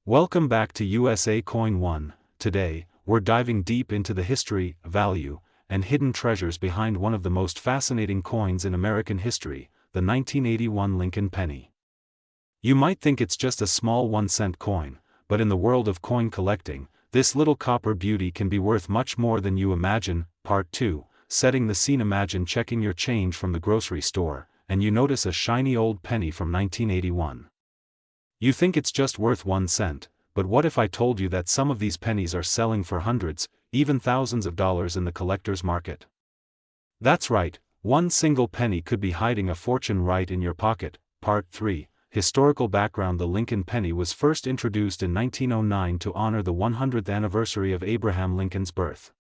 Welcome back to USA Coin 1. Today, we're diving deep into the history, value, and hidden treasures behind one of the most fascinating coins in American history, the 1981 Lincoln penny. You might think it's just a small 1-cent coin, but in the world of coin collecting, this little copper beauty can be worth much more than you imagine. Part 2, setting the scene. Imagine checking your change from the grocery store, and you notice a shiny old penny from 1981. You think it's just worth 1 cent, but what if I told you that some of these pennies are selling for hundreds, even thousands of dollars in the collector's market? That's right, one single penny could be hiding a fortune right in your pocket. Part 3, historical background. The Lincoln penny was first introduced in 1909 to honor the 100th anniversary of Abraham Lincoln's birth.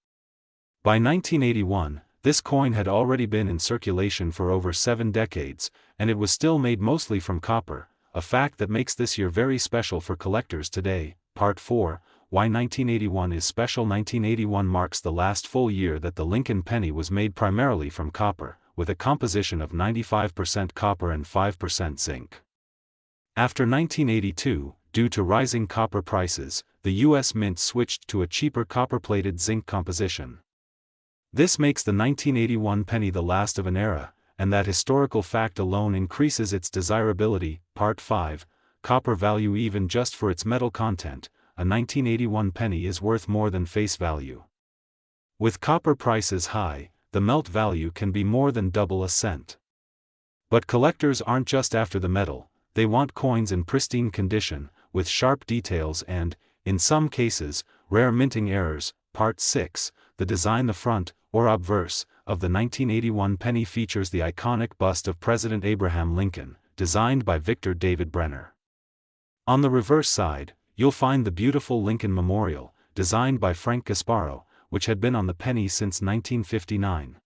By 1981, this coin had already been in circulation for over 7 decades, and it was still made mostly from copper, a fact that makes this year very special for collectors today. Part 4, why 1981 is special. 1981 marks the last full year that the Lincoln penny was made primarily from copper, with a composition of 95% copper and 5% zinc. After 1982, due to rising copper prices, the U.S. Mint switched to a cheaper copper-plated zinc composition. This makes the 1981 penny the last of an era, and that historical fact alone increases its desirability. Part 5, copper value. Even just for its metal content, a 1981 penny is worth more than face value. With copper prices high, the melt value can be more than double a cent. But collectors aren't just after the metal, they want coins in pristine condition, with sharp details and, in some cases, rare minting errors. Part 6, the design. The front, or obverse, of the 1981 penny features the iconic bust of President Abraham Lincoln, designed by Victor David Brenner. On the reverse side, you'll find the beautiful Lincoln Memorial, designed by Frank Gasparo, which had been on the penny since 1959.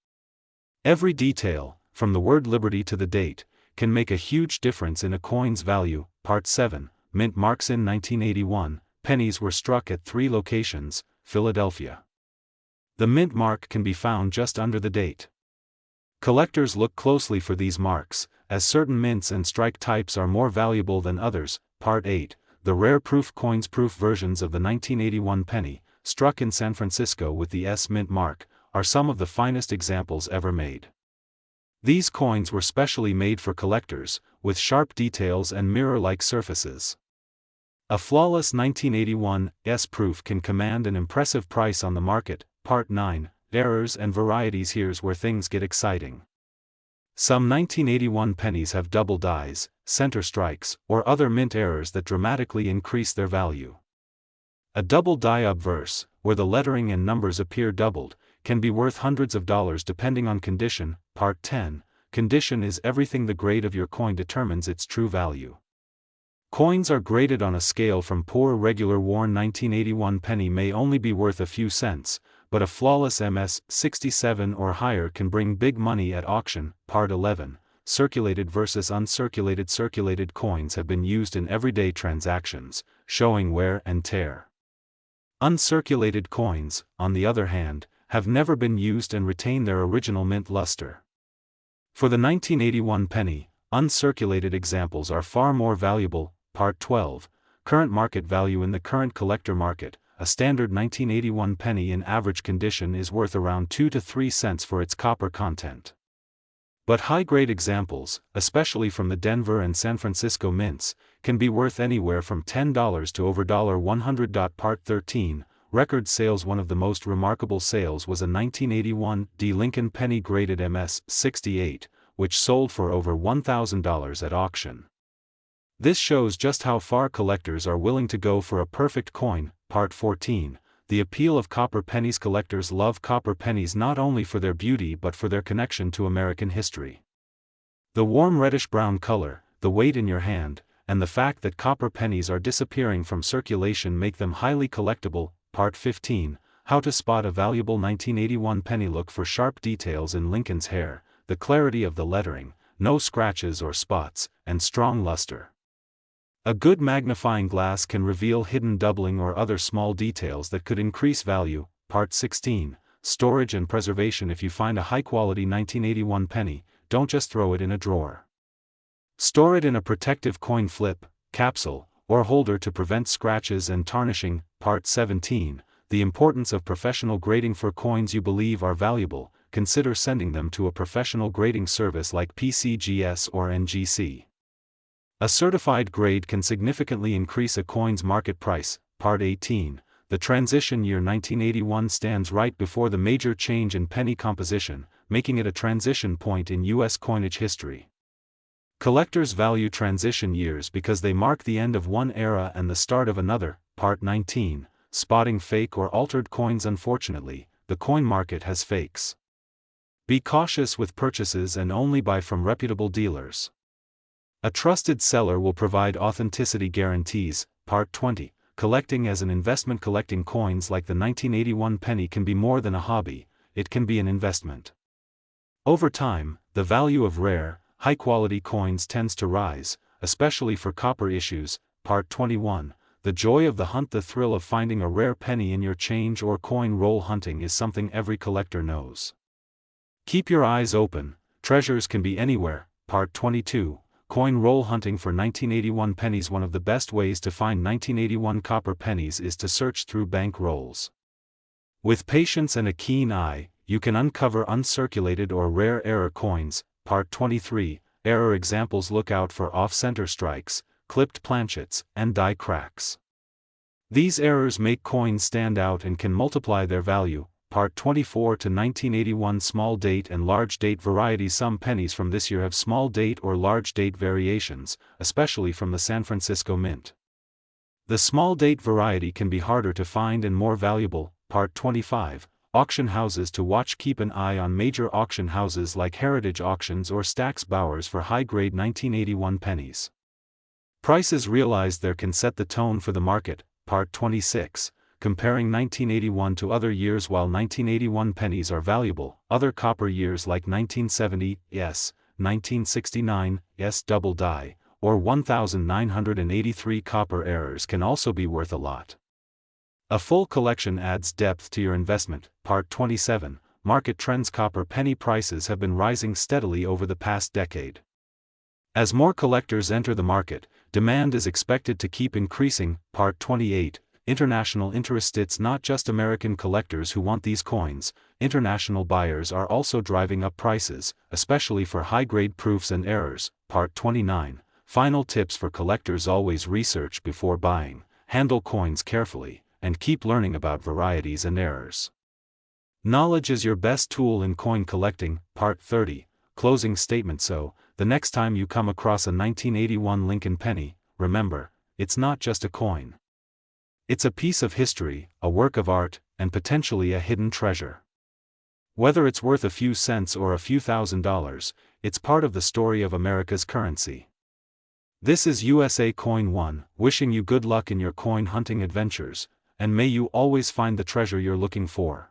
Every detail, from the word liberty to the date, can make a huge difference in a coin's value. Part 7, mint marks. In 1981, pennies were struck at 3 locations, Philadelphia. The mint mark can be found just under the date. Collectors look closely for these marks, as certain mints and strike types are more valuable than others. Part 8, the rare proof coins. Proof versions of the 1981 penny, struck in San Francisco with the S mint mark, are some of the finest examples ever made. These coins were specially made for collectors, with sharp details and mirror-like surfaces. A flawless 1981 S proof can command an impressive price on the market. Part 9, errors and varieties. Here's where things get exciting. Some 1981 pennies have double dies, center strikes, or other mint errors that dramatically increase their value. A double die obverse, where the lettering and numbers appear doubled, can be worth hundreds of dollars depending on condition. Part 10, condition is everything. The grade of your coin determines its true value. Coins are graded on a scale from poor. Regular worn 1981 penny may only be worth a few cents, but a flawless MS 67 or higher can bring big money at auction. Part 11, circulated versus uncirculated. Circulated coins have been used in everyday transactions, showing wear and tear. Uncirculated coins, on the other hand, have never been used and retain their original mint luster. For the 1981 penny, uncirculated examples are far more valuable. Part 12, current market value. In the current collector market, a standard 1981 penny in average condition is worth around 2 to 3 cents for its copper content. But high-grade examples, especially from the Denver and San Francisco mints, can be worth anywhere from $10 to over $100. Part 13, record sales. One of the most remarkable sales was a 1981 D Lincoln penny graded MS 68, which sold for over $1,000 at auction. This shows just how far collectors are willing to go for a perfect coin. Part 14, the appeal of copper pennies. Collectors love copper pennies not only for their beauty but for their connection to American history. The warm reddish-brown color, the weight in your hand, and the fact that copper pennies are disappearing from circulation make them highly collectible. Part 15, how to spot a valuable 1981 penny. Look for sharp details in Lincoln's hair, the clarity of the lettering, no scratches or spots, and strong luster. A good magnifying glass can reveal hidden doubling or other small details that could increase value. Part 16, storage and preservation. If you find a high-quality 1981 penny, don't just throw it in a drawer. Store it in a protective coin flip, capsule, or holder to prevent scratches and tarnishing. Part 17, the importance of professional grading for coins you believe are valuable. Consider sending them to a professional grading service like PCGS or NGC. A certified grade can significantly increase a coin's market price. Part 18, the transition year 1981 stands right before the major change in penny composition, making it a transition point in U.S. coinage history. Collectors value transition years because they mark the end of one era and the start of another. Part 19, spotting fake or altered coins. Unfortunately, the coin market has fakes. Be cautious with purchases and only buy from reputable dealers. A trusted seller will provide authenticity guarantees. Part 20, collecting as an investment. Collecting coins like the 1981 penny can be more than a hobby, it can be an investment. Over time, the value of rare, high-quality coins tends to rise, especially for copper issues. Part 21, the joy of the hunt. The thrill of finding a rare penny in your change or coin roll hunting is something every collector knows. Keep your eyes open, treasures can be anywhere. Part 22, coin roll hunting for 1981 pennies. One of the best ways to find 1981 copper pennies is to search through bank rolls. With patience and a keen eye, you can uncover uncirculated or rare error coins. Part 23, error examples. Look out for off-center strikes, clipped planchets, and die cracks. These errors make coins stand out and can multiply their value. Part 24 to 1981 small date and large date varieties. Some pennies from this year have small date or large date variations, especially from the San Francisco Mint. The small date variety can be harder to find and more valuable. Part 25, auction houses to watch. Keep an eye on major auction houses like Heritage Auctions or Stack's Bowers for high-grade 1981 pennies. Prices realized there can set the tone for the market. Part 26, comparing 1981 to other years. While 1981 pennies are valuable, other copper years like 1970, 1969, double die, or 1983 copper errors can also be worth a lot. A full collection adds depth to your investment. Part 27, market trends. Copper penny prices have been rising steadily over the past decade. As more collectors enter the market, demand is expected to keep increasing. Part 28, international interest. It's not just American collectors who want these coins, international buyers are also driving up prices, especially for high-grade proofs and errors. Part 29, final tips for collectors. Always research before buying, handle coins carefully, and keep learning about varieties and errors. Knowledge is your best tool in coin collecting. Part 30, closing statement. So, the next time you come across a 1981 Lincoln penny, remember, it's not just a coin. It's a piece of history, a work of art, and potentially a hidden treasure. Whether it's worth a few cents or a few $1,000s, it's part of the story of America's currency. This is USA Coin 1, wishing you good luck in your coin hunting adventures, and may you always find the treasure you're looking for.